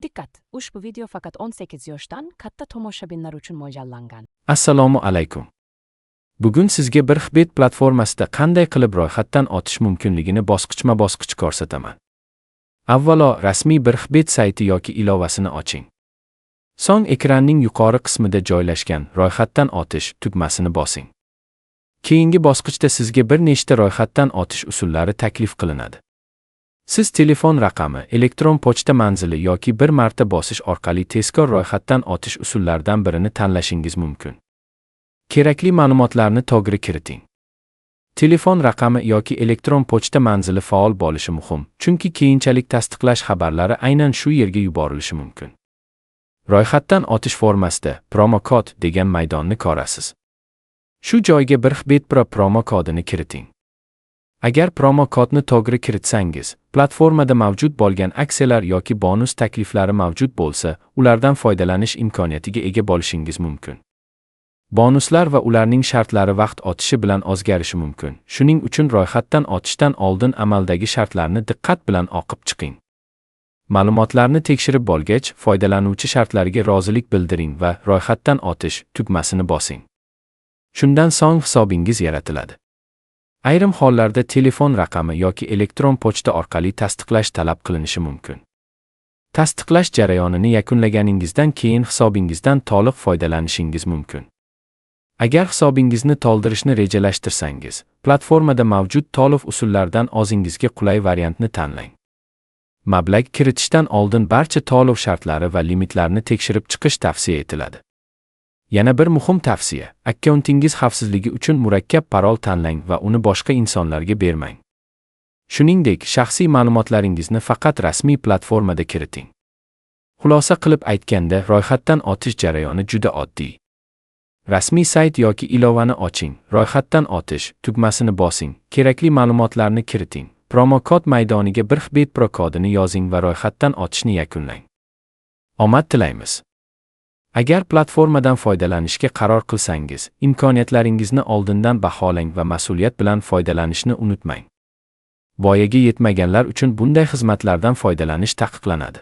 Dikkat! Ushbu video faqat 18 yoshdan katta tomoshabinlar uchun mo'ljallangan. Assalomu alaykum. Bugun sizga bir Xbet platformasida qanday qilib ro'yxatdan o'tish mumkinligini bosqichma-bosqich ko'rsataman. Avvalo, rasmiy bir Xbet sayti yoki ilovasini oching. So'ng ekranning yuqori qismida joylashgan ro'yxatdan o'tish tugmasini bosing. Keyingi bosqichda sizga bir nechta ro'yxatdan o'tish usullari taklif qilinadi. Siz telefon raqami, elektron pochta manzili yoki bir marta bosish orqali tezkor ro'yxatdan o'tish usullaridan birini tanlashingiz mumkin. Kerakli ma'lumotlarni to'g'ri kiriting. Telefon raqami yoki elektron pochta manzili faol bo'lishi muhim, chunki keyinchalik tasdiqlash xabarlari aynan shu yerga yuborilishi mumkin. Ro'yxatdan o'tish formasida promo kod degan maydonni ko'rasiz. Shu joyga bir Xbet Pro promo kodini kiriting. Agar promo kodni to'g'ri kiritsangiz, platformada mavjud bo'lgan aksiyalar yoki bonus takliflari mavjud bo'lsa, ulardan foydalanish imkoniyatiga ega bo'lishingiz mumkin. Bonuslar va ularning shartlari vaqt o'tishi bilan o'zgarishi mumkin. Shuning uchun ro'yxatdan o'tishdan oldin amaldagi shartlarni diqqat bilan o'qib chiqing. Ma'lumotlarni tekshirib bo'lgach, foydalanuvchi shartlariga rozilik bildiring va ro'yxatdan o'tish tugmasini bosing. Shundan so'ng hisobingiz yaratiladi. Ayrim hollarda telefon raqami yoki elektron pochta orqali tasdiqlash talab qilinishi mumkin. Tasdiqlash jarayonini yakunlaganingizdan keyin hisobingizdan to'liq foydalanishingiz mumkin. Agar hisobingizni to'ldirishni rejalashtirsangiz, platformada mavjud to'lov usullaridan o'zingizga qulay variantni tanlang. Mablag' kiritishdan oldin barcha to'lov shartlari va limitlarni tekshirib chiqish tavsiya etiladi. Yana bir muhim tavsiya, akkauntingiz xavfsizligi uchun murakkab parol tanlang va uni boshqa insonlarga bermang. Shuningdek, shaxsiy ma'lumotlaringizni faqat rasmiy platformada kiriting. Xulosa qilib aytganda, ro'yxatdan o'tish jarayoni juda oddiy. Rasmiy sayt yoki ilovani oching, ro'yxatdan o'tish tugmasini bosing, kerakli ma'lumotlarni kiriting, promo kod maydoniga bir Xbet Pro kodini yozing va ro'yxatdan o'tishni yakunlang. Omad tilaymiz! Agar platformadan foydalanishga qaror qilsangiz, imkoniyatlaringizni oldindan baholang va mas'uliyat bilan foydalanishni unutmang. Voyaga yetmaganlar uchun bunday xizmatlardan foydalanish taqiqlanadi.